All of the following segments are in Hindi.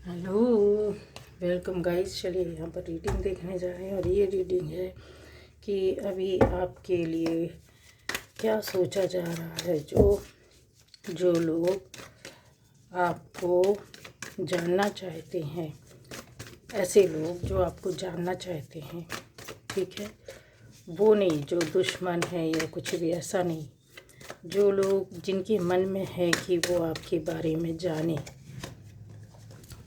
Hello, welcome guys. चलिए यहाँ पर रीडिंग देखने जा रहे हैं और ये रीडिंग है कि अभी आपके लिए क्या सोचा जा रहा है। जो लोग आपको जानना चाहते हैं, ऐसे लोग जो आपको जानना चाहते हैं, ठीक है, वो नहीं जो दुश्मन है या कुछ भी ऐसा नहीं। जो लोग जिनके मन में है कि वो आपके बारे में जाने,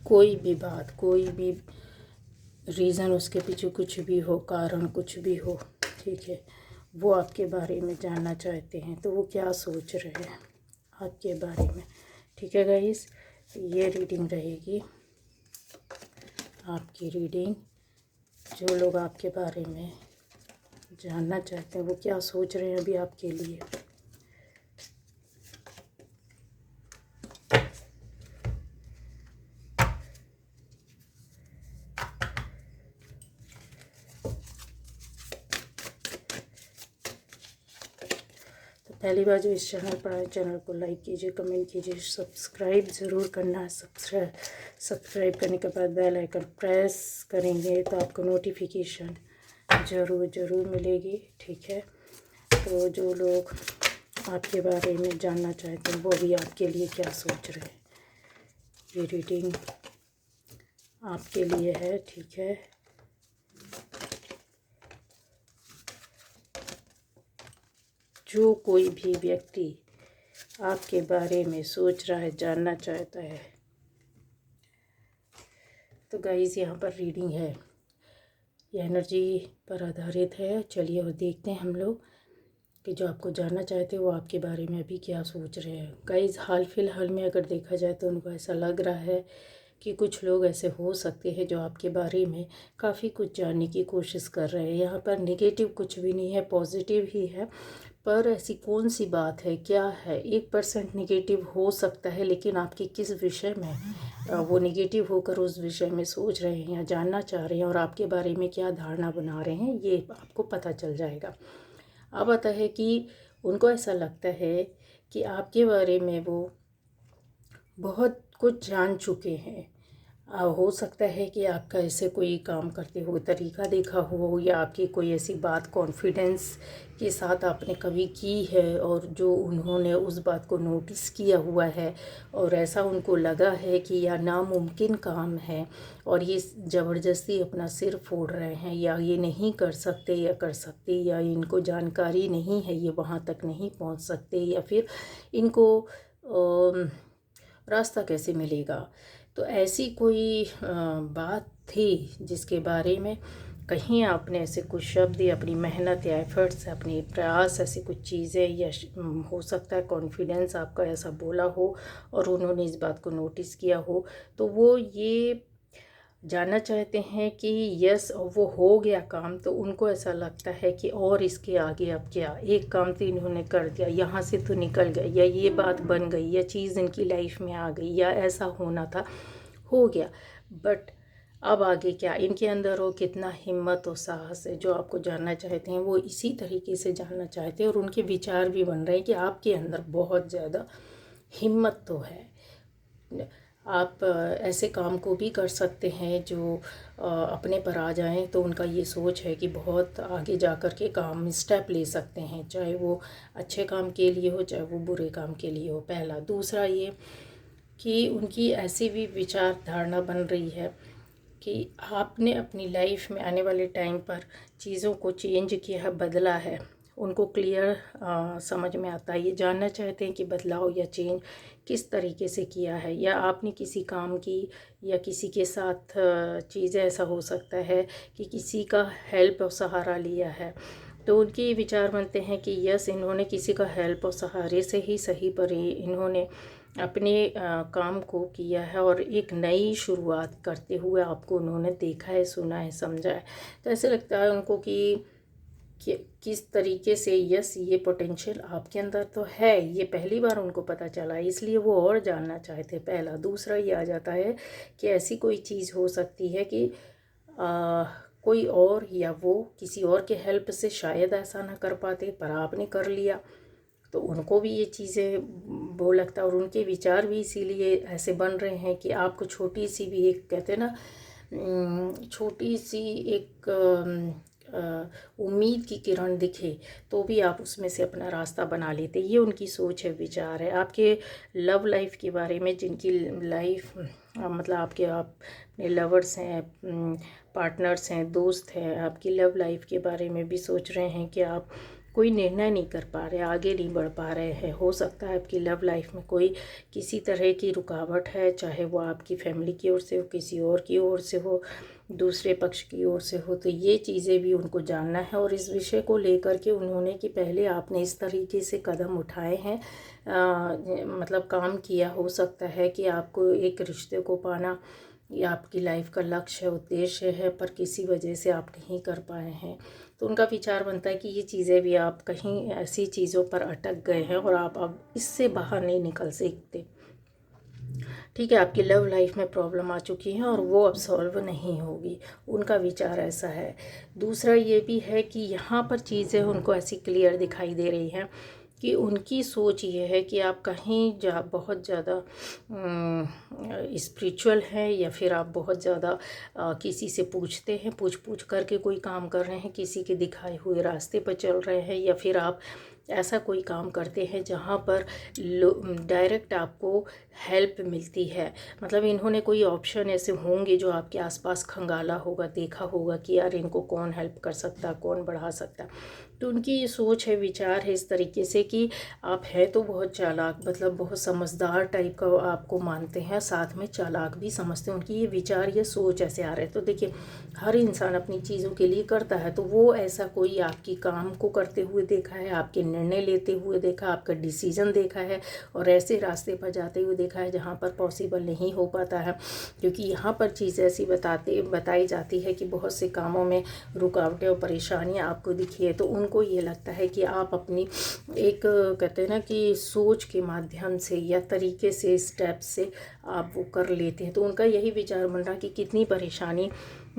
कोई भी बात, कोई भी रीज़न, उसके पीछे कुछ भी हो, कारण कुछ भी हो, ठीक है, वो आपके बारे में जानना चाहते हैं। तो वो क्या सोच रहे हैं आपके बारे में, ठीक है गाइस। ये रीडिंग रहेगी आपकी रीडिंग। जो लोग आपके बारे में जानना चाहते हैं वो क्या सोच रहे हैं अभी आपके लिए। पहली बार जो इस चैनल पर आए, चैनल को लाइक कीजिए, कमेंट कीजिए, सब्सक्राइब ज़रूर करना है। सब्सक्राइब करने के बाद बेल आइकन प्रेस करेंगे तो आपको नोटिफिकेशन ज़रूर मिलेगी, ठीक है। तो जो लोग आपके बारे में जानना चाहते हैं वो भी आपके लिए क्या सोच रहे हैं, ये रीडिंग आपके लिए है, ठीक है। जो कोई भी व्यक्ति आपके बारे में सोच रहा है, जानना चाहता है, तो गाइस यहाँ पर रीडिंग है, ये एनर्जी पर आधारित है। चलिए और देखते हैं हम लोग कि जो आपको जानना चाहते हैं वो आपके बारे में अभी क्या सोच रहे हैं। गाइस हाल फिलहाल में अगर देखा जाए तो उनको ऐसा लग रहा है कि कुछ लोग ऐसे हो सकते हैं जो आपके बारे में काफ़ी कुछ जानने की कोशिश कर रहे हैं। यहाँ पर नेगेटिव कुछ भी नहीं है, पॉजिटिव ही है। पर ऐसी कौन सी बात है, क्या है, 1% नेगेटिव हो सकता है, लेकिन आपके किस विषय में वो नेगेटिव होकर उस विषय में सोच रहे हैं या जानना चाह रहे हैं और आपके बारे में क्या धारणा बना रहे हैं, ये आपको पता चल जाएगा। अब आता है कि उनको ऐसा लगता है कि आपके बारे में वो बहुत कुछ जान चुके हैं। हो सकता है कि आपका ऐसे कोई काम करते हुए तरीका देखा हो या आपकी कोई ऐसी बात कॉन्फिडेंस के साथ आपने कभी की है और जो उन्होंने उस बात को नोटिस किया हुआ है और ऐसा उनको लगा है कि यह नामुमकिन काम है और ये ज़बरदस्ती अपना सिर फोड़ रहे हैं या ये नहीं कर सकते या कर सकते या इनको जानकारी नहीं है, ये वहाँ तक नहीं पहुँच सकते या फिर इनको रास्ता कैसे मिलेगा। तो ऐसी कोई बात थी जिसके बारे में कहीं आपने ऐसे कुछ शब्द या अपनी मेहनत या एफर्ट्स, अपने प्रयास, ऐसी कुछ चीज़ें या हो सकता है कॉन्फिडेंस आपका ऐसा बोला हो और उन्होंने इस बात को नोटिस किया हो। तो वो ये जानना चाहते हैं कि यस वो हो गया काम, तो उनको ऐसा लगता है कि और इसके आगे अब क्या, एक काम तो इन्होंने कर दिया, यहाँ से तो निकल गए या ये बात बन गई या चीज़ इनकी लाइफ में आ गई या ऐसा होना था, हो गया, बट अब आगे क्या। इनके अंदर वो कितना हिम्मत और साहस है। जो आपको जानना चाहते हैं वो इसी तरीके से जानना चाहते हैं और उनके विचार भी बन रहे हैं कि आपके अंदर बहुत ज़्यादा हिम्मत तो है। आप ऐसे काम को भी कर सकते हैं जो अपने पर आ जाएं, तो उनका ये सोच है कि बहुत आगे जा कर के काम स्टेप ले सकते हैं, चाहे वो अच्छे काम के लिए हो चाहे वो बुरे काम के लिए हो, पहला। दूसरा ये कि उनकी ऐसी भी विचार धारणा बन रही है कि आपने अपनी लाइफ में आने वाले टाइम पर चीज़ों को चेंज किया है, बदला है। उनको क्लियर समझ में आता है, ये जानना चाहते हैं कि बदलाव या चेंज किस तरीके से किया है या आपने किसी काम की या किसी के साथ चीज़ें, ऐसा हो सकता है कि किसी का हेल्प और सहारा लिया है। तो उनके ये विचार बनते हैं कि यस इन्होंने किसी का हेल्प और सहारे से ही सही पर इन्होंने अपने काम को किया है और एक नई शुरुआत करते हुए आपको उन्होंने देखा है, सुना है, समझा है। तो ऐसे लगता है उनको कि किस तरीके से यस ये पोटेंशियल आपके अंदर तो है, ये पहली बार उनको पता चला, इसलिए वो और जानना चाहते, पहला। दूसरा ये आ जाता है कि ऐसी कोई चीज़ हो सकती है कि कोई और या वो किसी और के हेल्प से शायद ऐसा ना कर पाते पर आपने कर लिया, तो उनको भी ये चीज़ें वो लगता है, और उनके विचार भी इसीलिए ऐसे बन रहे हैं कि आपको छोटी सी भी एक, कहते हैं ना, छोटी सी एक उम्मीद की किरण दिखे तो भी आप उसमें से अपना रास्ता बना लेते। ये उनकी सोच है, विचार है। आपके लव लाइफ के बारे में, जिनकी लाइफ मतलब आपके, आप अपने लवर्स हैं, पार्टनर्स हैं, दोस्त हैं, आपकी लव लाइफ के बारे में भी सोच रहे हैं कि आप कोई निर्णय नहीं कर पा रहे, आगे नहीं बढ़ पा रहे हैं। हो सकता है आपकी लव लाइफ में कोई किसी तरह की रुकावट है, चाहे वो आपकी फैमिली की ओर से हो, किसी और की ओर से हो, दूसरे पक्ष की ओर से हो। तो ये चीज़ें भी उनको जानना है, और इस विषय को लेकर के उन्होंने कि पहले आपने इस तरीके से कदम उठाए हैं, मतलब काम किया। हो सकता है कि आपको एक रिश्ते को पाना ये आपकी लाइफ का लक्ष्य है, उद्देश्य है, पर किसी वजह से आप नहीं कर पाए हैं। तो उनका विचार बनता है कि ये चीज़ें भी, आप कहीं ऐसी चीज़ों पर अटक गए हैं और आप अब इससे बाहर नहीं निकल सकते। ठीक है, आपकी लव लाइफ में प्रॉब्लम आ चुकी है और वो अब सॉल्व नहीं होगी, उनका विचार ऐसा है। दूसरा ये भी है कि यहाँ पर चीज़ें उनको ऐसी क्लियर दिखाई दे रही हैं कि उनकी सोच ये है कि आप कहीं बहुत ज़्यादा स्पिरिचुअल हैं, या फिर आप बहुत ज़्यादा किसी से पूछते हैं, पूछ पूछ करके कोई काम कर रहे हैं, किसी के दिखाए हुए रास्ते पर चल रहे हैं, या फिर आप ऐसा कोई काम करते हैं जहाँ पर डायरेक्ट आपको हेल्प मिलती है। मतलब इन्होंने कोई ऑप्शन ऐसे होंगे जो आपके आसपास खंगाला होगा, देखा होगा कि यार इनको कौन हेल्प कर सकता, कौन बढ़ा सकता। तो उनकी ये सोच है, विचार है इस तरीके से कि आप हैं तो बहुत चालाक, मतलब बहुत समझदार टाइप का आपको मानते हैं, साथ में चालाक भी समझते हैं। उनकी ये विचार, ये सोच ऐसे आ रहे हैं। तो देखिए, हर इंसान अपनी चीज़ों के लिए करता है, तो वो ऐसा कोई आपकी काम को करते हुए देखा है, आपके निर्णय लेते हुए देखा, आपका डिसीजन देखा है, और ऐसे रास्ते पर जाते हुए देखा है जहाँ पर पॉसिबल नहीं हो पाता है। क्योंकि यहाँ पर चीज़ ऐसी बताई जाती है कि बहुत से कामों में रुकावटें और परेशानियाँ आपको दिखी है, तो उनको ये लगता है कि आप अपनी एक, कहते हैं ना, कि सोच के माध्यम से या तरीके से, स्टेप से आप वो कर लेते हैं। तो उनका यही विचार बन रहा कि कितनी परेशानी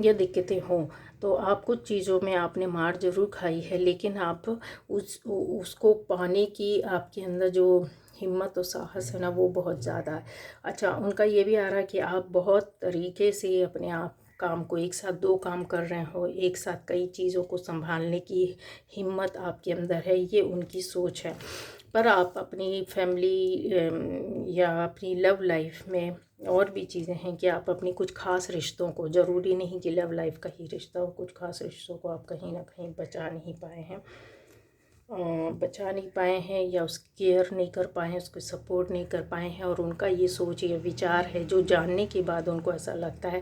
या दिक्कतें हों, तो आप कुछ चीज़ों में आपने मार ज़रूर खाई है, लेकिन आप उसको पाने की आपके अंदर जो हिम्मत और साहस है ना, वो बहुत ज़्यादा है। अच्छा, उनका ये भी आ रहा है कि आप बहुत तरीके से अपने आप काम को, एक साथ 2 काम कर रहे हो, एक साथ कई चीज़ों को संभालने की हिम्मत आपके अंदर है, ये उनकी सोच है। पर आप अपनी फैमिली या अपनी लव लाइफ में और भी चीज़ें हैं कि आप अपनी कुछ ख़ास रिश्तों को, ज़रूरी नहीं कि लव लाइफ का ही रिश्ता हो, कुछ ख़ास रिश्तों को आप कहीं ना कहीं बचा नहीं पाए हैं, या उसकी केयर नहीं कर पाए हैं, उसको सपोर्ट नहीं कर पाए हैं। और उनका ये सोच, ये विचार है जो जानने के बाद उनको ऐसा लगता है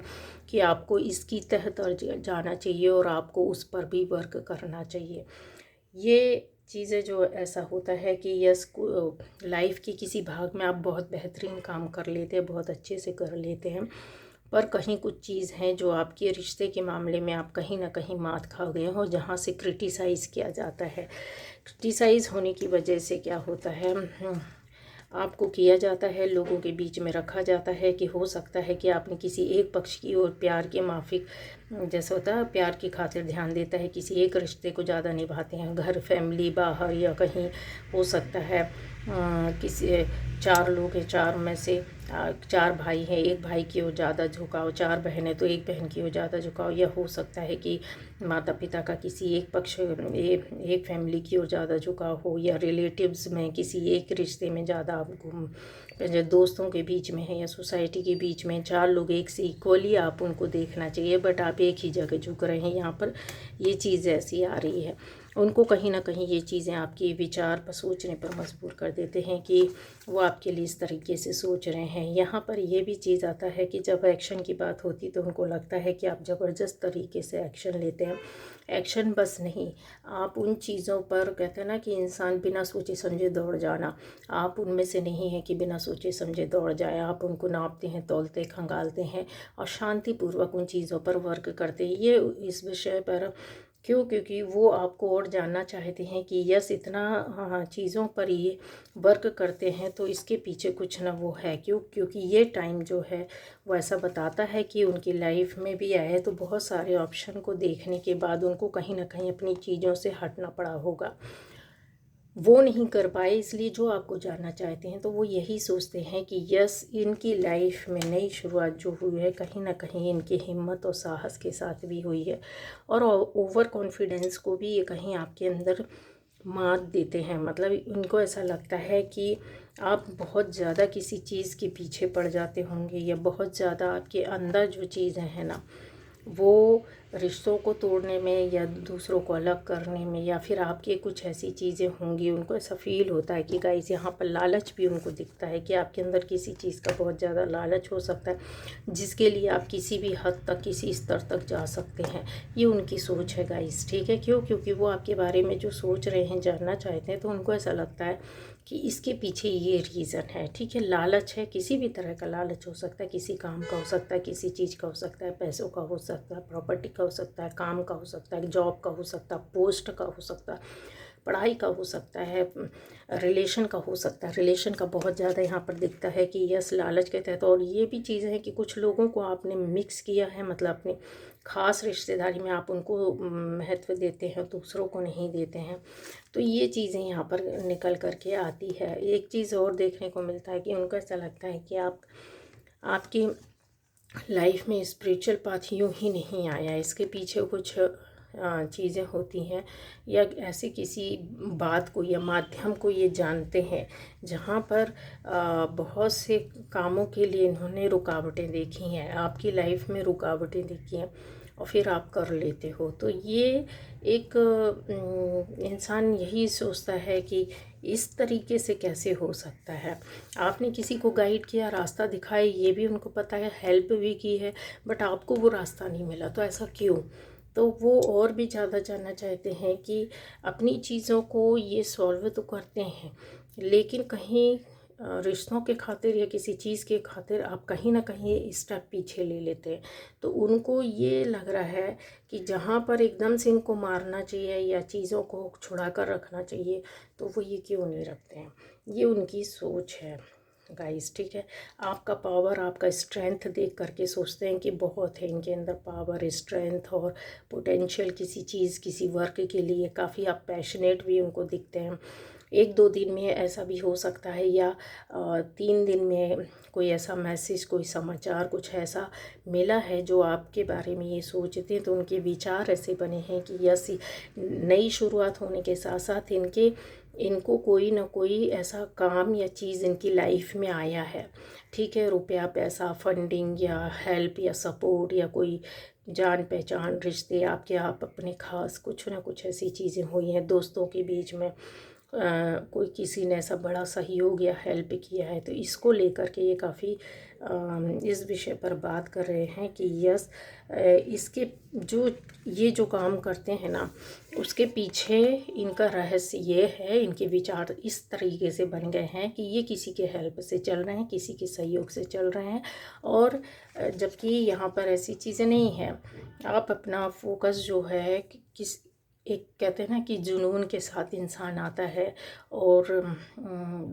कि आपको इसकी तह तर जाना चाहिए और आपको उस पर भी वर्क करना चाहिए। ये चीज़ें जो ऐसा होता है कि यस, लाइफ के किसी भाग में आप बहुत बेहतरीन काम कर लेते हैं, बहुत अच्छे से कर लेते हैं, पर कहीं कुछ चीज़ हैं जो आपके रिश्ते के मामले में आप कहीं ना कहीं मात खा गए हो, जहाँ से क्रिटिसाइज़ किया जाता है। क्रिटिसाइज़ होने की वजह से क्या होता है, आपको किया जाता है, लोगों के बीच में रखा जाता है कि हो सकता है कि आपने किसी एक पक्ष की ओर प्यार के माफिक, जैसा होता है प्यार की खातिर ध्यान देता है, किसी एक रिश्ते को ज़्यादा निभाते हैं, घर, फैमिली, बाहर, या कहीं हो सकता है किसी 4 लोग हैं, 4 में से 4 भाई हैं, एक भाई की ओर ज़्यादा झुकाव, 4 बहनें तो एक बहन की ओर ज़्यादा झुकाव, या हो सकता है कि माता पिता का किसी एक पक्ष, एक फैमिली की ओर ज़्यादा झुकाव हो, या रिलेटिव्स में किसी एक रिश्ते में ज़्यादा आप घूम, दोस्तों के बीच में है या सोसाइटी के बीच में 4 लोग एक से इक्वली आप उनको देखना चाहिए, बट आप एक ही जगह झुक रहे हैं। यहाँ पर ये चीज़ ऐसी आ रही है। उनको कहीं ना कहीं ये चीज़ें आपके विचार पर, सोचने पर मजबूर कर देते हैं कि वो आपके लिए इस तरीके से सोच रहे हैं। यहाँ पर ये भी चीज़ आता है कि जब एक्शन की बात होती तो उनको लगता है कि आप ज़बरदस्त तरीके से एक्शन लेते हैं। एक्शन बस नहीं, आप उन चीज़ों पर, कहते हैं ना कि इंसान बिना सोचे समझे दौड़ जाना, आप उनमें से नहीं हैं कि बिना सोचे समझे दौड़ जाए। आप उनको नापते हैं, तौलते, खंगालते हैं और शांतिपूर्वक उन चीज़ों पर वर्क करते हैं। ये इस विषय पर क्यों, क्योंकि वो आपको और जानना चाहते हैं कि यस, इतना चीज़ों पर ये वर्क करते हैं तो इसके पीछे कुछ ना वो है। क्योंकि ये टाइम जो है वो ऐसा बताता है कि उनकी लाइफ में भी आए तो बहुत सारे ऑप्शन को देखने के बाद उनको कहीं ना कहीं अपनी चीज़ों से हटना पड़ा होगा। वो नहीं कर पाए, इसलिए जो आपको जानना चाहते हैं तो वो यही सोचते हैं कि यस, इनकी लाइफ में नई शुरुआत जो हुई है कहीं ना कहीं इनकी हिम्मत और साहस के साथ भी हुई है, और ओवर कॉन्फिडेंस को भी ये कहीं आपके अंदर मात देते हैं। मतलब उनको ऐसा लगता है कि आप बहुत ज़्यादा किसी चीज़ के पीछे पड़ जाते होंगे, या बहुत ज़्यादा आपके अंदर जो चीज़ें हैं ना, वो रिश्तों को तोड़ने में या दूसरों को अलग करने में, या फिर आपके कुछ ऐसी चीज़ें होंगी। उनको ऐसा फील होता है कि गाइस यहाँ पर लालच भी उनको दिखता है कि आपके अंदर किसी चीज़ का बहुत ज़्यादा लालच हो सकता है, जिसके लिए आप किसी भी हद तक, किसी स्तर तक जा सकते हैं। ये उनकी सोच है गाइस, ठीक है। क्यों? क्योंकि वो आपके बारे में जो सोच रहे हैं, जानना चाहते हैं, तो उनको ऐसा लगता है कि इसके पीछे ये रीज़न है, ठीक है। लालच है, किसी भी तरह का लालच हो सकता है, किसी काम का हो सकता है, किसी चीज़ का हो सकता है, पैसों का हो सकता है, प्रॉपर्टी का हो सकता है, काम का हो सकता है, जॉब का हो सकता है, पोस्ट का हो सकता है, पढ़ाई का हो सकता है, रिलेशन का हो सकता है। रिलेशन का बहुत ज़्यादा यहाँ पर दिखता है कि यस, लालच के तहत। और ये भी चीज़ है कि कुछ लोगों को आपने मिक्स किया है, मतलब अपने ख़ास रिश्तेदारी में आप उनको महत्व देते हैं, दूसरों को नहीं देते हैं। तो ये चीज़ें यहाँ पर निकल कर के आती है। एक चीज़ और देखने को मिलता है कि उनको ऐसा लगता है कि आपकी लाइफ में स्पिरिचुअल पाथ यूँ ही नहीं आया, इसके पीछे कुछ चीज़ें होती हैं, या ऐसे किसी बात को या माध्यम को ये जानते हैं जहाँ पर बहुत से कामों के लिए इन्होंने रुकावटें देखी हैं, आपकी लाइफ में रुकावटें देखी हैं, और फिर आप कर लेते हो। तो ये एक इंसान यही सोचता है कि इस तरीके से कैसे हो सकता है। आपने किसी को गाइड किया, रास्ता दिखाया, ये भी उनको पता है, हेल्प भी की है, बट आपको वो रास्ता नहीं मिला, तो ऐसा क्यों? तो वो और भी ज़्यादा जानना चाहते हैं कि अपनी चीज़ों को ये सॉल्व तो करते हैं, लेकिन कहीं रिश्तों के खातिर या किसी चीज़ के खातिर आप कहीं ना कहीं स्टेप पीछे ले लेते हैं। तो उनको ये लग रहा है कि जहाँ पर एकदम से इनको मारना चाहिए या चीज़ों को छुड़ा कर रखना चाहिए, तो वो ये क्यों नहीं रखते हैं। ये उनकी सोच है गाइस, ठीक है। आपका पावर, आपका स्ट्रेंथ देख करके सोचते हैं कि बहुत है इनके अंदर पावर, स्ट्रेंथ और पोटेंशियल किसी चीज़, किसी वर्क के लिए। काफ़ी आप पैशनेट भी उनको दिखते हैं। 1-2 दिन में ऐसा भी हो सकता है, या 3 दिन में कोई ऐसा मैसेज, कोई समाचार, कुछ ऐसा मिला है जो आपके बारे में ये सोचते हैं, तो उनके विचार ऐसे बने हैं कि यस, नई शुरुआत होने के साथ साथ इनको कोई ना कोई ऐसा काम या चीज़ इनकी लाइफ में आया है, ठीक है। रुपया, पैसा, फंडिंग या हेल्प या सपोर्ट, या कोई जान पहचान, रिश्ते आपके, आप अपने खास, कुछ ना कुछ ऐसी चीज़ें हुई हैं दोस्तों के बीच में। कोई किसी ने ऐसा बड़ा सहयोग या हेल्प किया है, तो इसको लेकर के ये काफ़ी इस विषय पर बात कर रहे हैं कि यस, इसके ये जो काम करते हैं ना, उसके पीछे इनका रहस्य ये है, इनके विचार इस तरीके से बन गए हैं कि ये किसी के हेल्प से चल रहे हैं, किसी के सहयोग से चल रहे हैं। और जबकि यहाँ पर ऐसी चीज़ें नहीं हैं। आप अपना फोकस जो है किस, एक कहते हैं ना कि जुनून के साथ इंसान आता है, और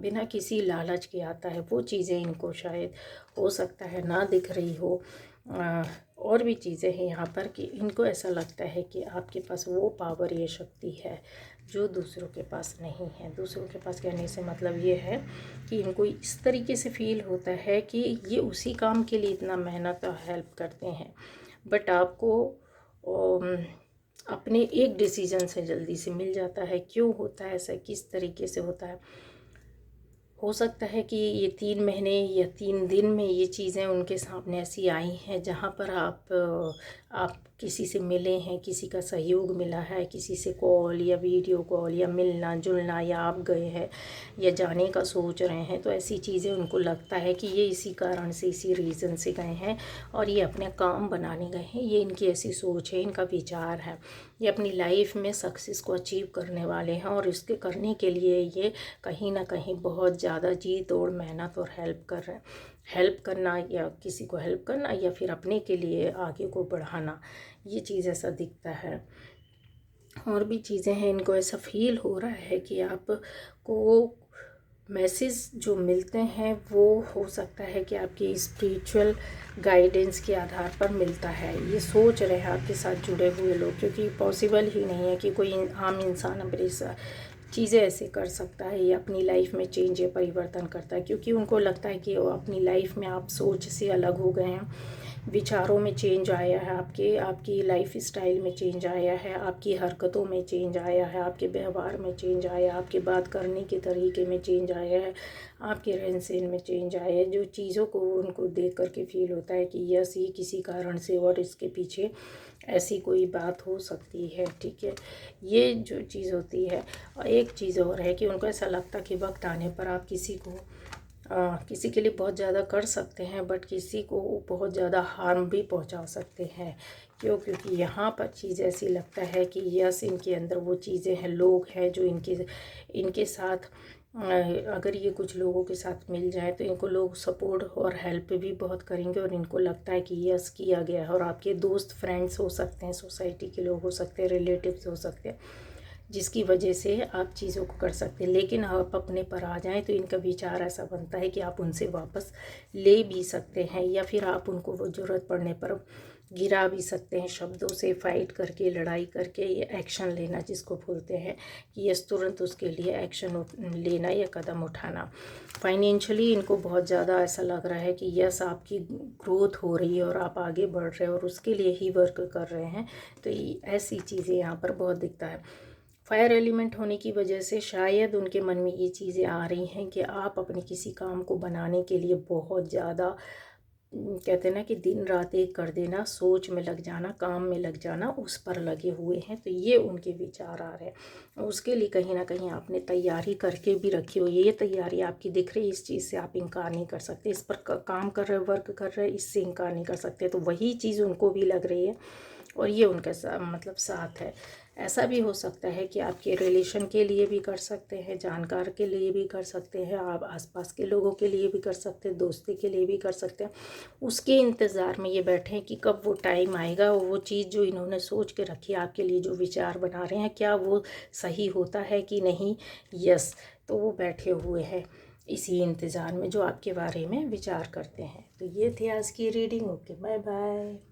बिना किसी लालच के आता है। वो चीज़ें इनको शायद हो सकता है ना दिख रही हो। और भी चीज़ें हैं यहाँ पर कि इनको ऐसा लगता है कि आपके पास वो पावर, ये शक्ति है जो दूसरों के पास नहीं है। दूसरों के पास कहने से मतलब ये है कि इनको इस तरीके से फील होता है कि ये उसी काम के लिए इतना मेहनत और हेल्प करते हैं, बट आपको अपने एक डिसीजन से जल्दी से मिल जाता है। क्यों होता है ऐसा, किस तरीके से होता है? हो सकता है कि ये 3 महीने या 3 दिन में ये चीज़ें उनके सामने ऐसी आई हैं जहाँ पर आप किसी से मिले हैं, किसी का सहयोग मिला है, किसी से कॉल या वीडियो कॉल या मिलना जुलना, या आप गए हैं या जाने का सोच रहे हैं, तो ऐसी चीज़ें उनको लगता है कि ये इसी कारण से, इसी रीज़न से गए हैं और ये अपने काम बनाने गए हैं। ये इनकी ऐसी सोच है, इनका विचार है। ये अपनी लाइफ में सक्सेस को अचीव करने वाले हैं, और इसके करने के लिए ये कहीं ना कहीं बहुत ज़्यादा जी तोड़ मेहनत और हेल्प कर रहे हैं। हेल्प करना, या किसी को हेल्प करना, या फिर अपने के लिए आगे को बढ़ाना, ये चीज़ ऐसा दिखता है। और भी चीज़ें हैं, इनको ऐसा फील हो रहा है कि आपको मैसेज जो मिलते हैं वो हो सकता है कि आपकी स्पिरिचुअल गाइडेंस के आधार पर मिलता है। ये सोच रहे हैं आपके साथ जुड़े हुए लोग, क्योंकि पॉसिबल ही नहीं है कि कोई आम इंसान चीज़ें ऐसे कर सकता है या अपनी लाइफ में चेंज या परिवर्तन करता है, क्योंकि उनको लगता है कि वो अपनी लाइफ में आप सोच से अलग हो गए हैं, विचारों में चेंज आया है, आपकी लाइफ स्टाइल में चेंज आया है, आपकी हरकतों में चेंज आया है, आपके व्यवहार में चेंज आया, आपके बात करने के तरीके में चेंज आया है, आपके रहन सहन में चेंज आया है। जो चीज़ों को उनको देख करके फील होता है कि यस, ये किसी कारण से और इसके पीछे ऐसी कोई बात हो सकती है, ठीक है, ये जो चीज़ होती है। और एक चीज़ और है कि उनको ऐसा लगता है कि वक्त आने पर आप किसी के लिए बहुत ज़्यादा कर सकते हैं, बट किसी को बहुत ज़्यादा हार्म भी पहुंचा सकते हैं। क्योंकि यहाँ पर चीज़ ऐसी लगता है कि यस, इनके अंदर वो चीज़ें हैं, लोग हैं जो इनके साथ अगर ये कुछ लोगों के साथ मिल जाए तो इनको लोग सपोर्ट और हेल्प भी बहुत करेंगे, और इनको लगता है कि यस, किया गया है। और आपके दोस्त, फ्रेंड्स हो सकते हैं, सोसाइटी के लोग हो सकते हैं, रिलेटिव्स हो सकते हैं, जिसकी वजह से आप चीज़ों को कर सकते हैं। लेकिन आप अपने पर आ जाएं तो इनका विचार ऐसा बनता है कि आप उनसे वापस ले भी सकते हैं, या फिर आप उनको वो ज़रूरत पड़ने पर गिरा भी सकते हैं, शब्दों से फाइट करके, लड़ाई करके, ये एक्शन लेना जिसको बोलते हैं कि यस, तुरंत उसके लिए एक्शन लेना या कदम उठाना। फाइनेंशियली इनको बहुत ज़्यादा ऐसा लग रहा है कि यस, आपकी ग्रोथ हो रही है और आप आगे बढ़ रहे हैं और उसके लिए ही वर्क कर रहे हैं। तो ऐसी चीज़ें यहाँ पर बहुत दिखता है। फायर एलिमेंट होने की वजह से शायद उनके मन में ये चीज़ें आ रही हैं कि आप अपने किसी काम को बनाने के लिए बहुत ज़्यादा कहते हैं ना कि दिन रात एक कर देना, सोच में लग जाना, काम में लग जाना, उस पर लगे हुए हैं। तो ये उनके विचार आ रहे हैं। उसके लिए कहीं ना कहीं आपने तैयारी करके भी रखी हुई है, ये तैयारी आपकी दिख रही है, इस चीज़ से आप इनकार नहीं कर सकते, इस पर काम कर रहे, वर्क कर रहे, इससे इनकार नहीं कर सकते। तो वही चीज़ उनको भी लग रही है और ये उनका मतलब साथ है। ऐसा भी हो सकता है कि आपके रिलेशन के लिए भी कर सकते हैं, जानकार के लिए भी कर सकते हैं, आप आसपास के लोगों के लिए भी कर सकते हैं, दोस्ती के लिए भी कर सकते हैं। उसके इंतज़ार में ये बैठे हैं कि कब वो टाइम आएगा और वो चीज़ जो इन्होंने सोच के रखी है, आपके लिए जो विचार बना रहे हैं, क्या वो सही होता है कि नहीं। यस, तो वो बैठे हुए हैं इसी इंतज़ार में जो आपके बारे में विचार करते हैं। तो ये थी आज की रीडिंग। Okay, bye bye.